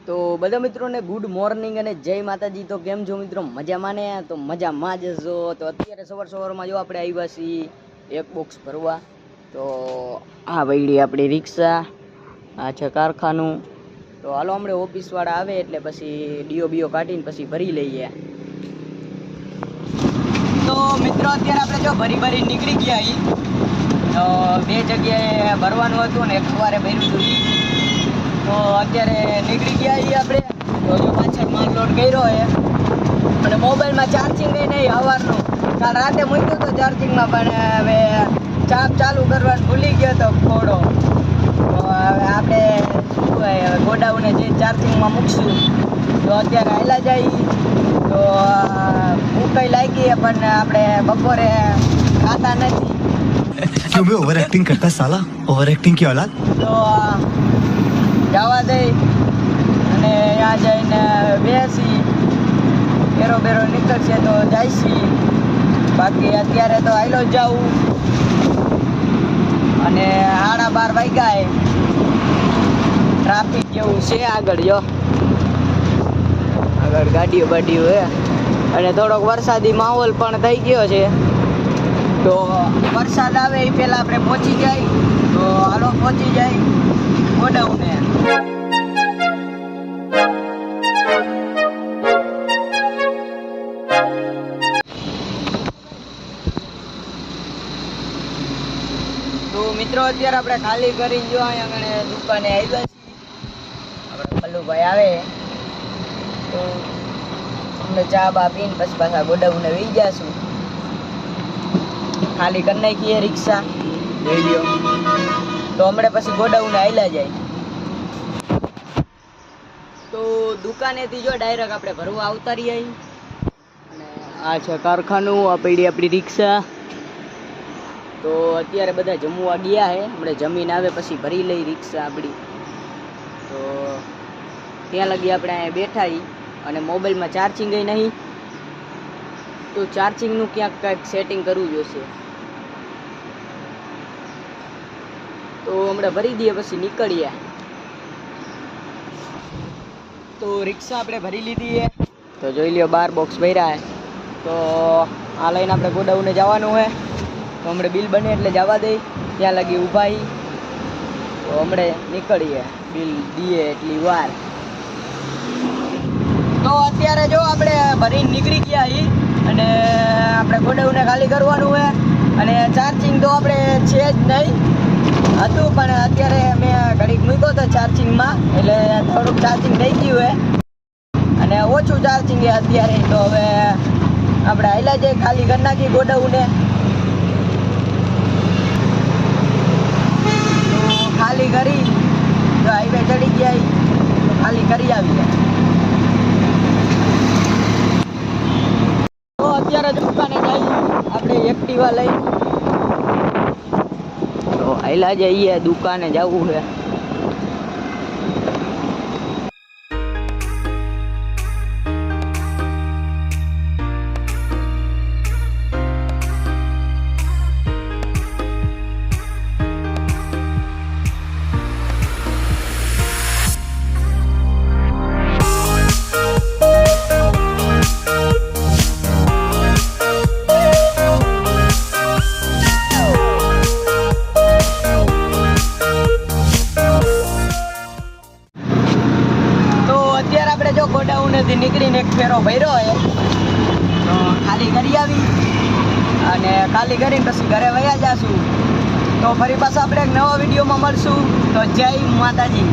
તો બધા મિત્રોને ગુડ મોર્નિંગ અને જય માતાજી। તો કેમ છો મિત્રો? મજામાં ને? તો મજામાં જ છો। તો અત્યારે સવારમાં જો આપણે આવ્યા છીએ એક બોક્સ ભરવા। તો આ વળી આપણી રિક્ષા, આ છે કારખાનું। તો હાલો હમણે ઓફિસવાળા આવે એટલે પછી ડીઓ કાઢીને પછી ભરી લઈએ। તો મિત્રો અત્યારે આપણે જો ભરી નીકળી ગયા અહીં। તો બે જગ્યાએ ભરવાનું હતું ને એક સવારે ભર્યું હતું। તો અત્યારે નીકળી ગયા છીએ આપણે। તો જો પાછળ માલ લોડ કર્યો છે અને મોબાઈલમાં ચાર્જિંગ નહીં સવારનું। કાલ રાતે મૂક્યો તો ચાર્જિંગમાં પણ હવે ચાપ ચાલુ કરવાનું ભૂલી ગયો તો થોડો। તો હવે આપણે શું હવે ગોડાઉને જે ચાર્જિંગમાં મૂકશું। તો અત્યારે હાલ્યા જઈએ। તો ભૂખ લાગી પણ આપણે બપોરે ખાતા નથી। क्यों बे ओवर एक्टिंग करता है साला, ओवर एक्टिंग की औलाद। તો જવા દઈ અને ત્યાં જઈને બેસી બેરો નીકળશે તો જઈશી। બાકી અત્યારે તો હાલો જ જાઉં અને 12:30 વાગ્યા। ટ્રાફિક જેવું છે આગળ, જો આગળ ગાડીઓ હે અને થોડોક વરસાદી માહોલ પણ થઈ ગયો છે। તો વરસાદ આવે એ પહેલાં આપણે પહોંચી જાય। તો હાલો પહોંચી જાય ગોડાઉને। તો મિત્રો અત્યારે આપણે ખાલી કરી જો અહીંયા આગળ દુકાને આવ્યા છીએ। આપણે પલ્લુભાઈ આવે તો અમને ચા બા પીને પછી પાછા ગોડાઉને વહી જઈશું। ખાલી કરી નાખીએ રિક્ષા, જોઈ લ્યો। તો હમણાં પછી ગોડાઉને હાલ્યા જાય। તો દુકાનેથી જો ડાયરેક્ટ આપણે ભરવા આવતા રહીએ। અને આ છે કારખાનું, આ પડી આપણી રિક્ષા। તો અત્યારે બધા જમવા ગયા છે, હમણાં જમીન આવે પછી ભરી લઈ રિક્ષા આપણી। તો ત્યાં લગી આપણે અહીંયા બેઠા અને મોબાઈલમાં ચાર્જિંગ નહીં। તો ચાર્જિંગનું ક્યાંક કંઈક સેટિંગ કરવું જોઈશે। તો હમણાં ભરી દઈએ પછી નીકળીએ। તો રિક્ષા આપણે ભરી લીધી છે। તો જોઈ લ્યો 12 બોક્સ ભર્યા છે। તો આ લઈને આપણે ગોડાઉને જવાનું છે। તો હમણાં બિલ બને એટલે જવા દઈ, ત્યાં લગી ઊભા છીએ। તો હમણાં નીકળીએ, બિલ દઈએ એટલી વાર। તો અત્યારે જો આપણે ભરીને નીકળી ગયા છીએ અને આપણે ગોડાઉને ખાલી કરવાનું છે। અને ચાર્જિંગ તો આપણે છે જ નહીં, હતું પણ અત્યારે મેં ઘડીક મૂક્યો તો ચાર્જિંગમાં એટલે થોડુંક ચાર્જિંગ થઈ ગયું છે અને ઓછું ચાર્જિંગ છે અત્યારે। તો હવે આપણે હાલ્યા જઈએ, ખાલી કરી નાખીએ ગોડાઉને। તો ખાલી કરી તો હાઈવે ચડી ગયા તો ખાલી કરી આવીએ। તો અત્યારે દુકાને જઈએ આપણે એક્ટિવા લઈ। તો હાલ્યા જઈએ, દુકાને જવું છે। જો ગોડાઉનેથી નીકળીને એક ફેરો ભર્યો છે। તો ખાલી કરી આવી અને ખાલી કરીને પછી ઘરે વયા જઈશું। તો ફરી પાછા આપણે એક નવા વિડીયોમાં મળશું। તો જય માતાજી।